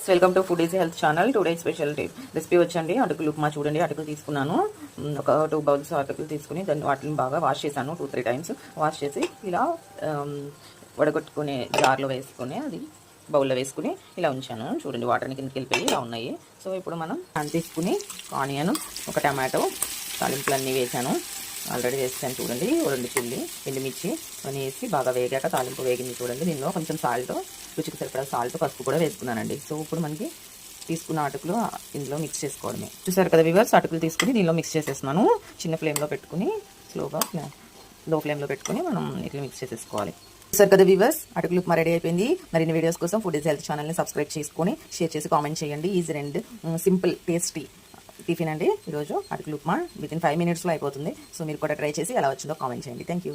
Welcome to food is health channel. Today special recipe వచ్చండి అటుకులు ఉప్మా. చూడండి అటుకులు తీసుకున్నాను, ఒక 2 బౌల్స్ అటుకులు తీసుకుని దాన్ని వాటిని బాగా వాష్ చేశాను. 2-3 టైమ్స్ వాష్ చేసి ఇలా వడగొట్టుకునే జార్లో వేసుకుని అది బౌల్లో వేసుకుని ఇలా ఉంచాను. చూడండి వాటర్ని కిందకి వెళ్ళిపోయి ఇలా ఉన్నాయి. సో ఇప్పుడు మనం ప్యాన్ తీసుకుని ఆనియన్, ఒక టమాటో, తాలింపులన్నీ వేసాను. ఆల్రెడీ వేసాను చూడండి. 2 చిల్లి, ఎండుమిర్చి అన్నీ వేసి బాగా వేగాక తాలింపు వేగింది చూడండి. దీనిలో కొంచెం సాల్ట్, రుచికి సరిపడా సాల్ట్, పసుపు కూడా వేసుకున్నానండి. సో ఇప్పుడు మనకి తీసుకున్న అటుకులు ఇందులో మిక్స్ చేసుకోవడమే. చూసారు కదా వ్యూవర్స్, అటుకులు తీసుకుని దీనిలో మిక్స్ చేసేస్తున్నాను. చిన్న ఫ్లేమ్లో పెట్టుకుని స్లోగా లో ఫ్లేమ్లో పెట్టుకుని మనం ఇట్లా మిక్స్ చేసేసుకోవాలి. చూసారు కదా వ్యూవర్స్, అటుకులు ఉప్మా రెడీ అయిపోయింది. మరిన్ని వీడియోస్ కోసం ఫుడ్ ఈజ్ హెల్త్ ఛానల్ని సబ్స్క్రైబ్ చేసుకొని షేర్ చేసి కామెంట్ చేయండి. Easy and simple tasty tiffin అండి ఈరోజు అటుకులు ఉప్మా. వితిన్ 5 minutesలో అయిపోతుంది. సో మీరు కూడా ట్రై చేసి ఎలా వచ్చిందో కామెంట్ చేయండి. Thank you.